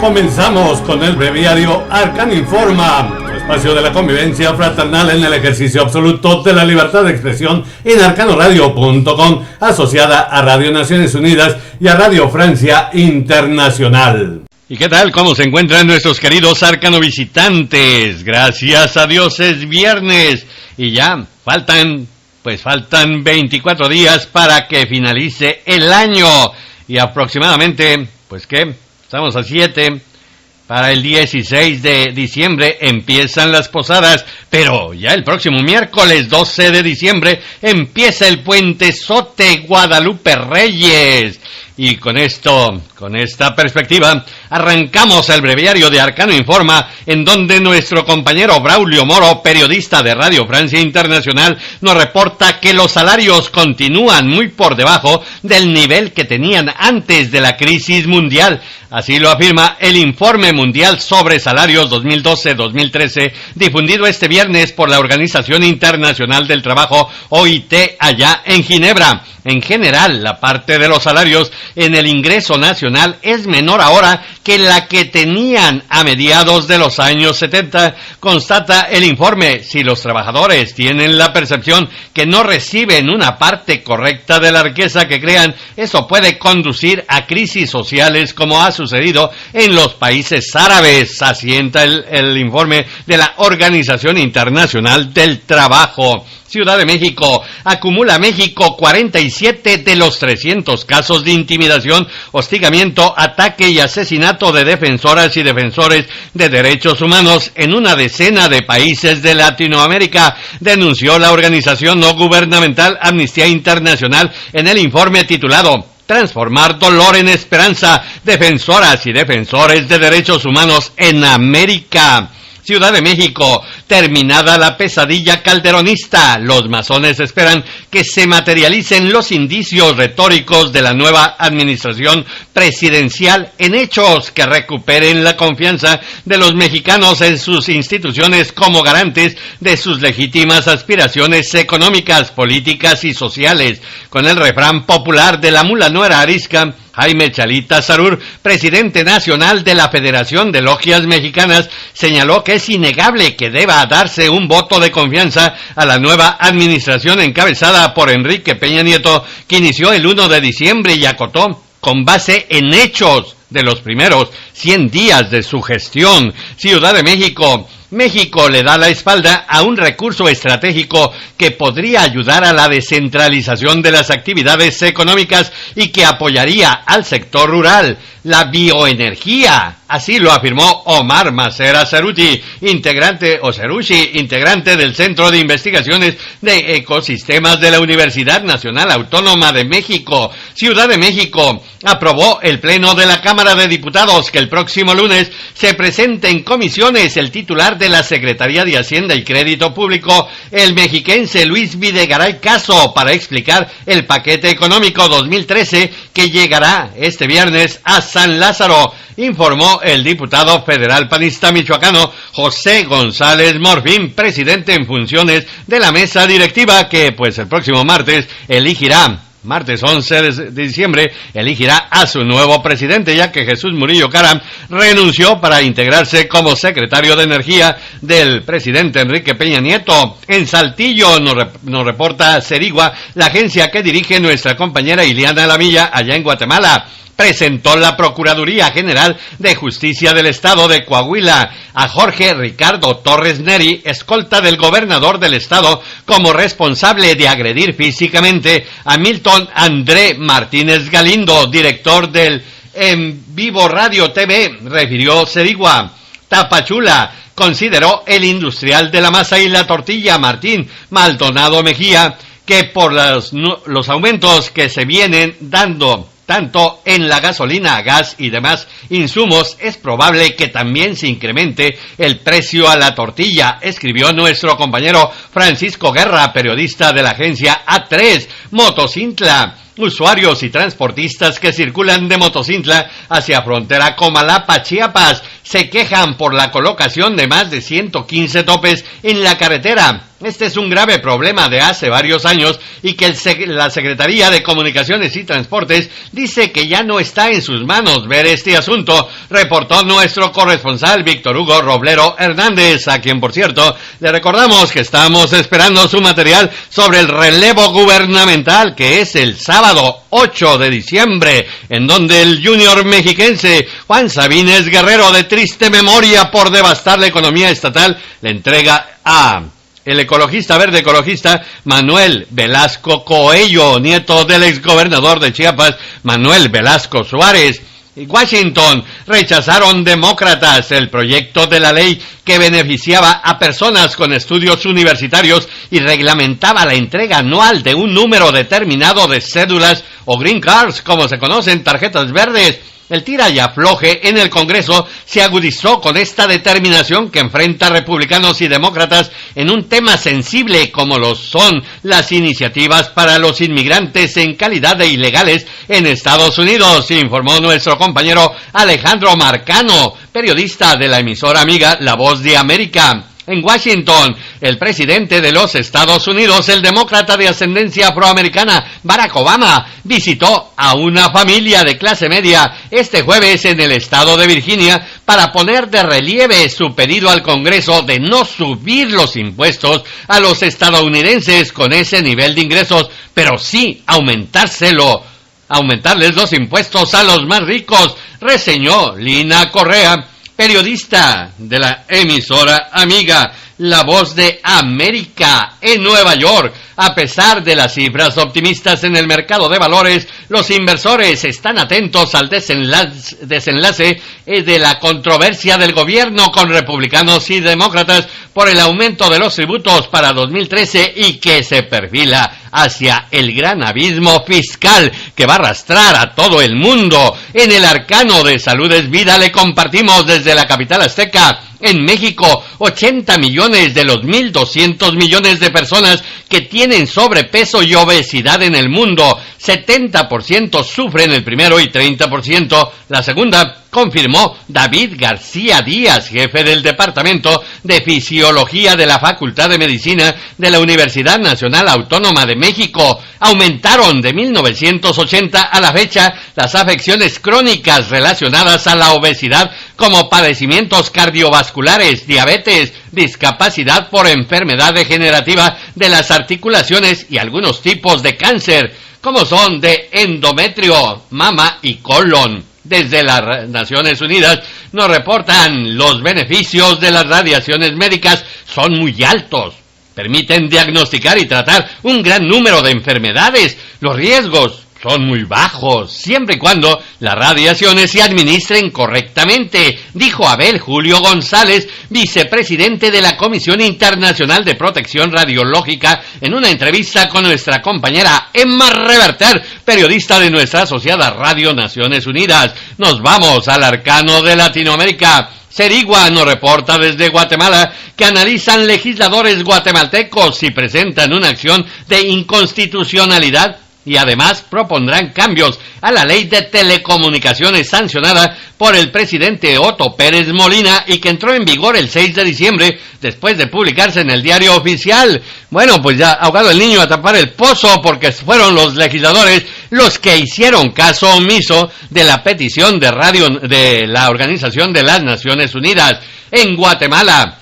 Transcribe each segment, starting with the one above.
Comenzamos con el breviario Arcano Informa, tu espacio de la convivencia fraternal en el ejercicio absoluto de la libertad de expresión en arcanoradio.com, asociada a Radio Naciones Unidas y a Radio Francia Internacional. ¿Y qué tal? ¿Cómo se encuentran nuestros queridos Arcano visitantes? Gracias a Dios es viernes y ya faltan 24 días para que finalice el año y aproximadamente, estamos a 7, para el 16 de diciembre empiezan las posadas, pero ya el próximo miércoles 12 de diciembre empieza el Puentezote Guadalupe Reyes. Y con esta perspectiva, arrancamos el breviario de Arcano Informa, en donde nuestro compañero Braulio Moro, periodista de Radio Francia Internacional, nos reporta que los salarios continúan muy por debajo del nivel que tenían antes de la crisis mundial. Así lo afirma el Informe Mundial sobre Salarios 2012-2013, difundido este viernes por la Organización Internacional del Trabajo, OIT, allá en Ginebra. En general, la parte de los salarios en el ingreso nacional es menor ahora que la que tenían a mediados de los años 70, constata el informe. Si los trabajadores tienen la percepción que no reciben una parte correcta de la riqueza que crean, eso puede conducir a crisis sociales como ha sucedido en los países árabes, asienta el informe de la Organización Internacional del Trabajo. Ciudad de México. Acumula México 47 de los 300 casos de intimidación, hostigamiento, ataque y asesinato de defensoras y defensores de derechos humanos en una decena de países de Latinoamérica, denunció la organización no gubernamental Amnistía Internacional en el informe titulado Transformar dolor en esperanza, defensoras y defensores de derechos humanos en América. Ciudad de México, terminada la pesadilla calderonista, los masones esperan que se materialicen los indicios retóricos de la nueva administración presidencial en hechos que recuperen la confianza de los mexicanos en sus instituciones como garantes de sus legítimas aspiraciones económicas, políticas y sociales. Con el refrán popular de la mula no era arisca, Jaime Chalita Sarur, presidente nacional de la Federación de Logias Mexicanas, señaló que es innegable que deba darse un voto de confianza a la nueva administración encabezada por Enrique Peña Nieto, que inició el 1 de diciembre y acotó con base en hechos de los primeros 100 días de su gestión. Ciudad de México. México le da la espalda a un recurso estratégico que podría ayudar a la descentralización de las actividades económicas y que apoyaría al sector rural, la bioenergía. Así lo afirmó Omar Macera Ceruti, integrante del Centro de Investigaciones de Ecosistemas de la Universidad Nacional Autónoma de México. Ciudad de México aprobó el Pleno de la Cámara de Diputados que el próximo lunes se presente en comisiones el titular de la Secretaría de Hacienda y Crédito Público, el mexiquense Luis Videgaray Caso, para explicar el paquete económico 2013 que llegará este viernes a San Lázaro, informó el diputado federal panista michoacano José González Morfín, presidente en funciones de la mesa directiva que el próximo martes 11 de diciembre, elegirá a su nuevo presidente, ya que Jesús Murillo Caram renunció para integrarse como secretario de Energía del presidente Enrique Peña Nieto. En Saltillo, nos reporta Cerigua, la agencia que dirige nuestra compañera Ileana Lamilla, allá en Guatemala. Presentó la Procuraduría General de Justicia del Estado de Coahuila a Jorge Ricardo Torres Neri, escolta del gobernador del estado, como responsable de agredir físicamente a Milton André Martínez Galindo, director del En Vivo Radio TV, refirió Cerigua. Tapachula consideró el industrial de la masa y la tortilla Martín Maldonado Mejía que por los aumentos que se vienen dando tanto en la gasolina, gas y demás insumos, es probable que también se incremente el precio a la tortilla, escribió nuestro compañero Francisco Guerra, periodista de la agencia A3 Motocintla. Usuarios y transportistas que circulan de Motocintla hacia frontera Comalapa, Chiapas, se quejan por la colocación de más de 115 topes en la carretera. este es un grave problema de hace varios años y que la Secretaría de Comunicaciones y Transportes dice que ya no está en sus manos ver este asunto, reportó nuestro corresponsal Víctor Hugo Roblero Hernández, a quien, por cierto, le recordamos que estamos esperando su material sobre el relevo gubernamental, que es el sábado 8 de diciembre, en donde el junior mexiquense Juan Sabines Guerrero, de triste memoria por devastar la economía estatal, le entrega a el ecologista, verde ecologista, Manuel Velasco Coello, nieto del exgobernador de Chiapas, Manuel Velasco Suárez. Washington, rechazaron demócratas el proyecto de la ley que beneficiaba a personas con estudios universitarios y reglamentaba la entrega anual de un número determinado de cédulas o green cards, como se conocen, tarjetas verdes. El tira y afloje en el Congreso se agudizó con esta determinación que enfrenta republicanos y demócratas en un tema sensible como lo son las iniciativas para los inmigrantes en calidad de ilegales en Estados Unidos, informó nuestro compañero Alejandro Marcano, periodista de la emisora amiga La Voz de América. En Washington, el presidente de los Estados Unidos, el demócrata de ascendencia afroamericana, Barack Obama, visitó a una familia de clase media este jueves en el estado de Virginia para poner de relieve su pedido al Congreso de no subir los impuestos a los estadounidenses con ese nivel de ingresos, pero sí aumentarles los impuestos a los más ricos, reseñó Lina Correa, periodista de la emisora amiga La Voz de América en Nueva York. A pesar de las cifras optimistas en el mercado de valores, los inversores están atentos al desenlace de la controversia del gobierno con republicanos y demócratas por el aumento de los tributos para 2013 y que se perfila hacia el gran abismo fiscal que va a arrastrar a todo el mundo. En el arcano de Salud es Vida le compartimos desde la capital azteca. En México, 80 millones de los 1.200 millones de personas que tienen sobrepeso y obesidad en el mundo, 70% sufren el primero y 30% la segunda, confirmó David García Díaz, jefe del Departamento de Fisiología de la Facultad de Medicina de la Universidad Nacional Autónoma de México. Aumentaron de 1980 a la fecha las afecciones crónicas relacionadas a la obesidad, como padecimientos cardiovasculares, diabetes, discapacidad por enfermedad degenerativa de las articulaciones y algunos tipos de cáncer, como son de endometrio, mama y colon. Desde las Naciones Unidas nos reportan los beneficios de las radiaciones médicas son muy altos. Permiten diagnosticar y tratar un gran número de enfermedades. Los riesgos son muy bajos, siempre y cuando las radiaciones se administren correctamente, dijo Abel Julio González, vicepresidente de la Comisión Internacional de Protección Radiológica, en una entrevista con nuestra compañera Emma Reverter, periodista de nuestra asociada Radio Naciones Unidas. Nos vamos al arcano de Latinoamérica. Serigua nos reporta desde Guatemala que analizan legisladores guatemaltecos si presentan una acción de inconstitucionalidad y además propondrán cambios a la ley de telecomunicaciones sancionada por el presidente Otto Pérez Molina y que entró en vigor el 6 de diciembre después de publicarse en el Diario Oficial. Bueno, pues ya ahogado el niño a tapar el pozo, porque fueron los legisladores los que hicieron caso omiso de la petición de la Organización de las Naciones Unidas. En Guatemala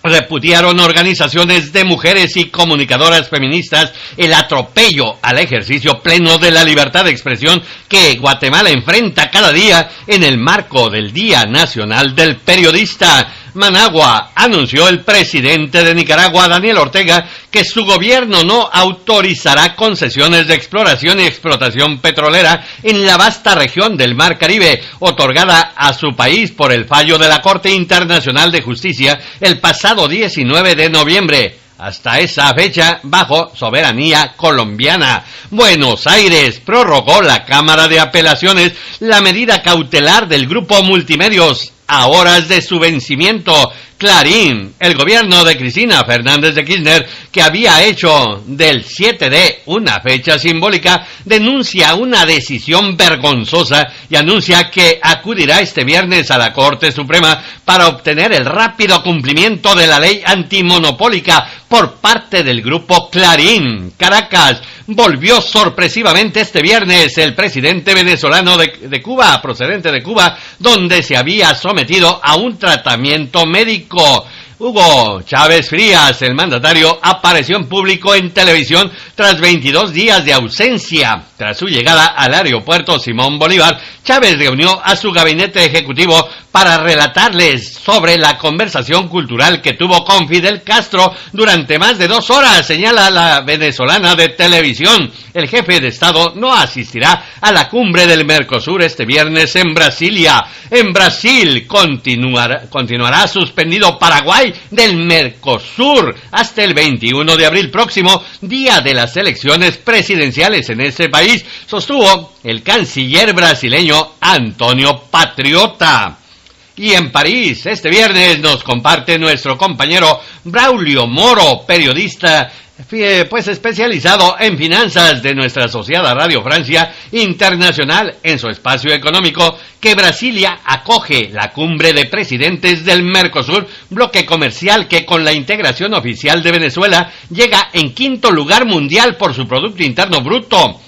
repudiaron organizaciones de mujeres y comunicadoras feministas el atropello al ejercicio pleno de la libertad de expresión que Guatemala enfrenta cada día en el marco del Día Nacional del Periodista. Managua, anunció el presidente de Nicaragua, Daniel Ortega, que su gobierno no autorizará concesiones de exploración y explotación petrolera en la vasta región del Mar Caribe, otorgada a su país por el fallo de la Corte Internacional de Justicia el pasado 19 de noviembre. Hasta esa fecha, bajo soberanía colombiana. Buenos Aires prorrogó la Cámara de Apelaciones la medida cautelar del Grupo Multimedios a horas de su vencimiento. Clarín, el gobierno de Cristina Fernández de Kirchner, que había hecho del 7D una fecha simbólica, denuncia una decisión vergonzosa y anuncia que acudirá este viernes a la Corte Suprema para obtener el rápido cumplimiento de la ley antimonopólica, por parte del grupo Clarín. Caracas volvió sorpresivamente este viernes el presidente venezolano de Cuba, procedente de Cuba, donde se había sometido a un tratamiento médico. Hugo Chávez Frías, el mandatario, apareció en público en televisión tras 22 días de ausencia. Tras su llegada al aeropuerto Simón Bolívar, Chávez reunió a su gabinete ejecutivo para relatarles sobre la conversación cultural que tuvo con Fidel Castro durante más de 2 horas, señala la venezolana de televisión. El jefe de Estado no asistirá a la cumbre del Mercosur este viernes en Brasilia. En Brasil continuará suspendido Paraguay del Mercosur hasta el 21 de abril próximo, día de las elecciones presidenciales en ese país, sostuvo el canciller brasileño Antonio Patriota. Y en París, este viernes, nos comparte nuestro compañero Braulio Moro, periodista pues especializado en finanzas de nuestra asociada Radio Francia Internacional, en su espacio económico, que Brasilia acoge la cumbre de presidentes del Mercosur, bloque comercial que con la integración oficial de Venezuela llega en 5º lugar mundial por su Producto Interno Bruto.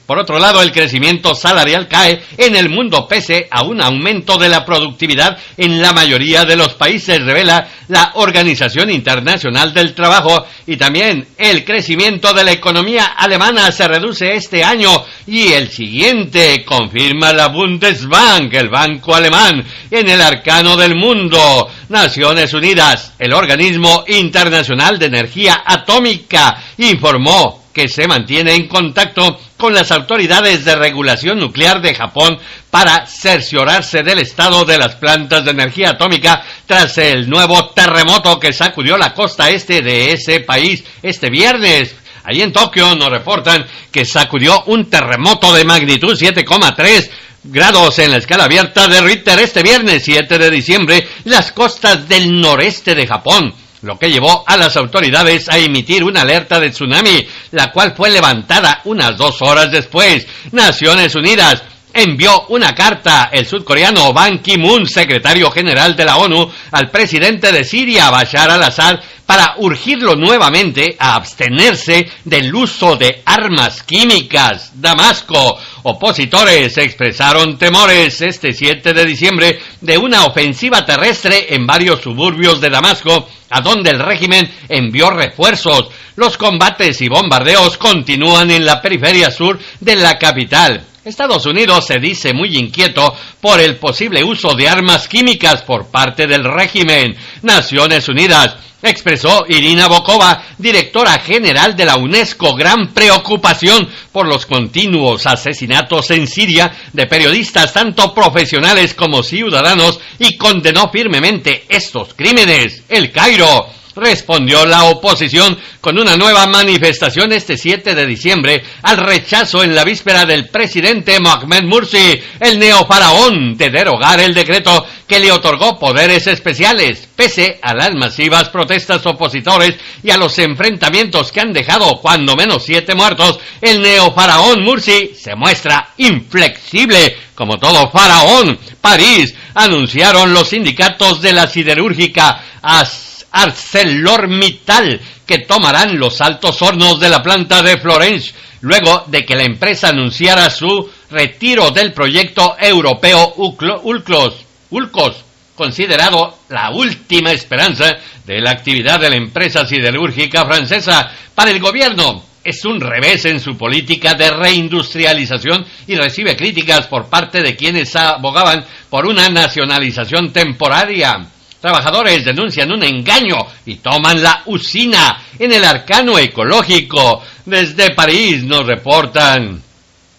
Por otro lado, el crecimiento salarial cae en el mundo pese a un aumento de la productividad en la mayoría de los países, revela la Organización Internacional del Trabajo, y también el crecimiento de la economía alemana se reduce este año y el siguiente, confirma la Bundesbank, el banco alemán, en el arcano del mundo. Naciones Unidas, el Organismo Internacional de Energía Atómica, informó que se mantiene en contacto con las autoridades de regulación nuclear de Japón para cerciorarse del estado de las plantas de energía atómica tras el nuevo terremoto que sacudió la costa este de ese país este viernes. Allí en Tokio nos reportan que sacudió un terremoto de magnitud 7,3 grados en la escala abierta de Richter este viernes 7 de diciembre las costas del noreste de Japón, lo que llevó a las autoridades a emitir una alerta de tsunami, la cual fue levantada unas 2 horas después. Naciones Unidas envió una carta, el sudcoreano Ban Ki-moon, secretario general de la ONU, al presidente de Siria, Bashar al-Assad, para urgirlo nuevamente a abstenerse del uso de armas químicas. Damasco. Opositores expresaron temores este 7 de diciembre de una ofensiva terrestre en varios suburbios de Damasco, a donde el régimen envió refuerzos. Los combates y bombardeos continúan en la periferia sur de la capital. Estados Unidos se dice muy inquieto por el posible uso de armas químicas por parte del régimen. Naciones Unidas expresó Irina Bokova, directora general de la UNESCO, gran preocupación por los continuos asesinatos en Siria de periodistas tanto profesionales como ciudadanos, y condenó firmemente estos crímenes. El Cairo. Respondió la oposición con una nueva manifestación este 7 de diciembre al rechazo en la víspera del presidente Mohamed Morsi, el neofaraón, de derogar el decreto que le otorgó poderes especiales. Pese a las masivas protestas opositores y a los enfrentamientos que han dejado cuando menos 7 muertos, el neofaraón Morsi se muestra inflexible. Como todo faraón. París. Anunciaron los sindicatos de la siderúrgica ArcelorMittal que tomarán los altos hornos de la planta de Florence, luego de que la empresa anunciara su retiro del proyecto europeo ULCOS, considerado la última esperanza de la actividad de la empresa siderúrgica francesa. Para el gobierno es un revés en su política de reindustrialización y recibe críticas por parte de quienes abogaban por una nacionalización temporaria. Trabajadores denuncian un engaño y toman la usina en el arcano ecológico. Desde París nos reportan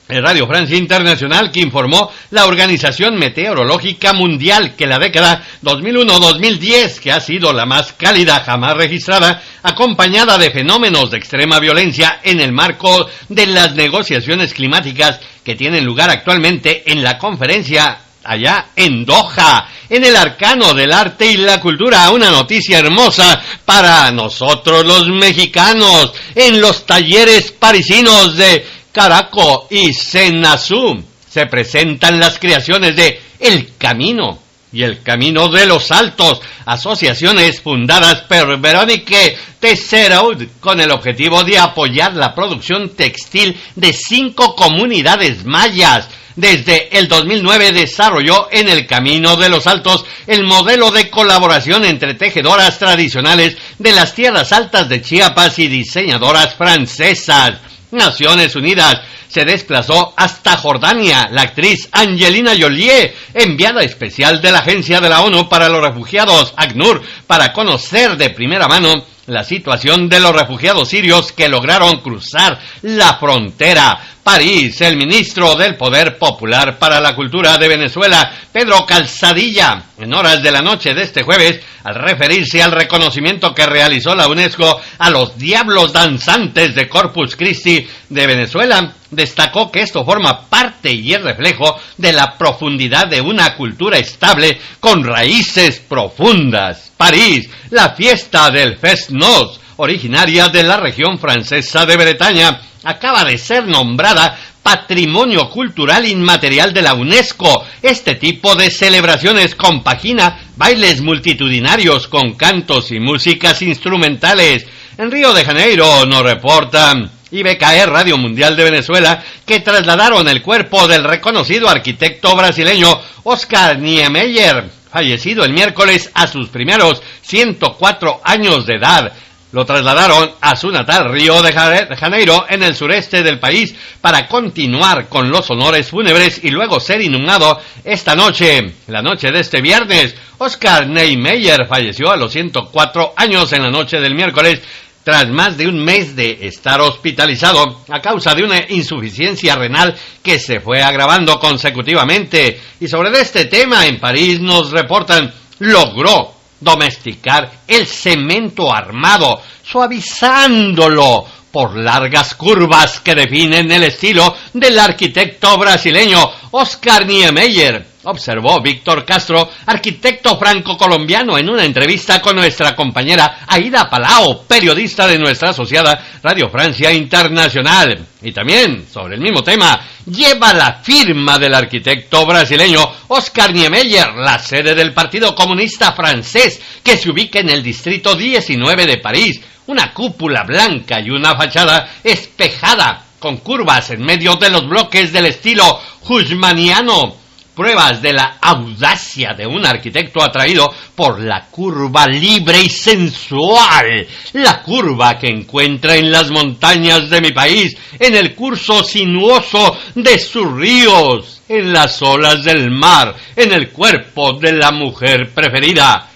Radio Francia Internacional, que informó la Organización Meteorológica Mundial que la década 2001-2010, que ha sido la más cálida jamás registrada, acompañada de fenómenos de extrema violencia en el marco de las negociaciones climáticas que tienen lugar actualmente en la conferencia allá en Doha, en el arcano del arte y la cultura. Una noticia hermosa para nosotros los mexicanos. En los talleres parisinos de Caraco y Senazú se presentan las creaciones de El Camino, y el Camino de los Altos, asociaciones fundadas por Veronique Tesseraud con el objetivo de apoyar la producción textil de 5 comunidades mayas. Desde el 2009 desarrolló en el Camino de los Altos el modelo de colaboración entre tejedoras tradicionales de las tierras altas de Chiapas y diseñadoras francesas. Naciones Unidas se desplazó hasta Jordania. La actriz Angelina Jolie, enviada especial de la Agencia de la ONU para los Refugiados, ACNUR, para conocer de primera mano la situación de los refugiados sirios que lograron cruzar la frontera. París, el ministro del Poder Popular para la Cultura de Venezuela, Pedro Calzadilla, en horas de la noche de este jueves, al referirse al reconocimiento que realizó la UNESCO a los Diablos Danzantes de Corpus Christi de Venezuela, destacó que esto forma parte y es reflejo de la profundidad de una cultura estable con raíces profundas. París, la fiesta del Fest-Noz, originaria de la región francesa de Bretaña, acaba de ser nombrada Patrimonio Cultural Inmaterial de la UNESCO. Este tipo de celebraciones compagina bailes multitudinarios con cantos y músicas instrumentales. En Río de Janeiro nos reportan IBKR Radio Mundial de Venezuela que trasladaron el cuerpo del reconocido arquitecto brasileño Oscar Niemeyer, fallecido el miércoles a sus primeros 104 años de edad. Lo trasladaron a su natal Río de Janeiro, en el sureste del país, para continuar con los honores fúnebres y luego ser inhumado esta noche. La noche de este viernes, Oscar Niemeyer falleció a los 104 años en la noche del miércoles, tras más de un mes de estar hospitalizado a causa de una insuficiencia renal que se fue agravando consecutivamente. Y sobre este tema, en París nos reportan, logró domesticar el cemento armado, suavizándolo por largas curvas que definen el estilo del arquitecto brasileño Oscar Niemeyer, observó Víctor Castro, arquitecto franco-colombiano, en una entrevista con nuestra compañera Aida Palao, periodista de nuestra asociada Radio Francia Internacional. Y también, sobre el mismo tema, lleva la firma del arquitecto brasileño Oscar Niemeyer, la sede del Partido Comunista Francés, que se ubica en el distrito 19 de París. Una cúpula blanca y una fachada espejada, con curvas en medio de los bloques del estilo haussmanniano. Pruebas de la audacia de un arquitecto atraído por la curva libre y sensual, la curva que encuentra en las montañas de mi país, en el curso sinuoso de sus ríos, en las olas del mar, en el cuerpo de la mujer preferida.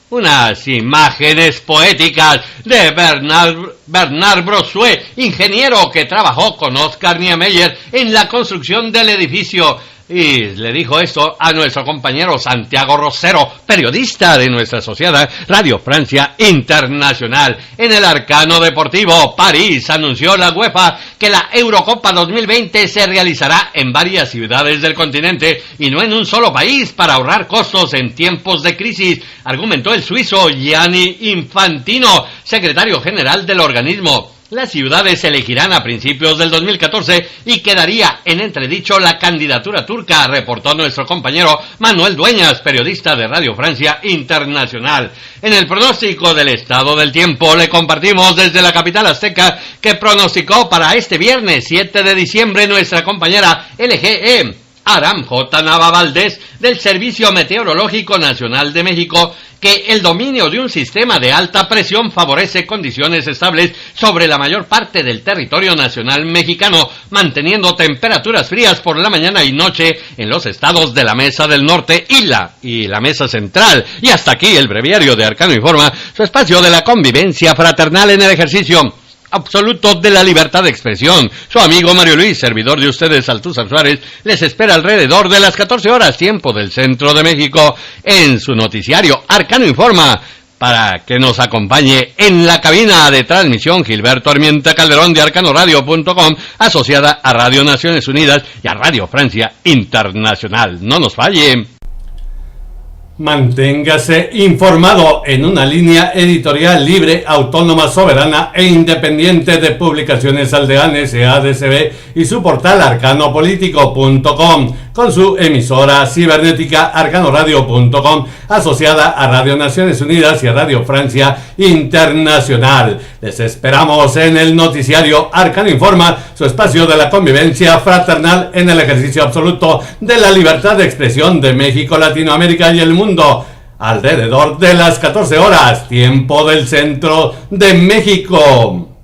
Unas imágenes poéticas de Bernard Brossuet, ingeniero que trabajó con Oscar Niemeyer en la construcción del edificio. Y le dijo esto a nuestro compañero Santiago Rosero, periodista de nuestra asociada Radio Francia Internacional. En el arcano deportivo, París anunció la UEFA que la Eurocopa 2020 se realizará en varias ciudades del continente y no en un solo país para ahorrar costos en tiempos de crisis, argumentó el suizo Gianni Infantino, secretario general del organismo. Las ciudades se elegirán a principios del 2014 y quedaría en entredicho la candidatura turca, reportó nuestro compañero Manuel Dueñas, periodista de Radio Francia Internacional. En el pronóstico del estado del tiempo le compartimos desde la capital azteca que pronosticó para este viernes 7 de diciembre nuestra compañera LGE Aram J. Nava Valdés del Servicio Meteorológico Nacional de México, que el dominio de un sistema de alta presión favorece condiciones estables sobre la mayor parte del territorio nacional mexicano, manteniendo temperaturas frías por la mañana y noche en los estados de la Mesa del Norte y la Mesa Central. Y hasta aquí el breviario de Arcano Informa, su espacio de la convivencia fraternal en el ejercicio absoluto de la libertad de expresión. Su amigo Mario Luis, servidor de ustedes, Altúzar Suárez, les espera alrededor de las 14 horas, tiempo del Centro de México, en su noticiario Arcano Informa, para que nos acompañe en la cabina de transmisión Gilberto Armienta Calderón de arcanoradio.com, asociada a Radio Naciones Unidas y a Radio Francia Internacional. No nos falle. Manténgase informado en una línea editorial libre, autónoma, soberana e independiente de Publicaciones Aldeanes, ADCB, y su portal arcanopolitico.com, con su emisora cibernética arcanoradio.com, asociada a Radio Naciones Unidas y a Radio Francia Internacional. Les esperamos en el noticiario Arcano Informa, su espacio de la convivencia fraternal en el ejercicio absoluto de la libertad de expresión de México, Latinoamérica y el mundo, alrededor de las 14 horas, tiempo del centro de México.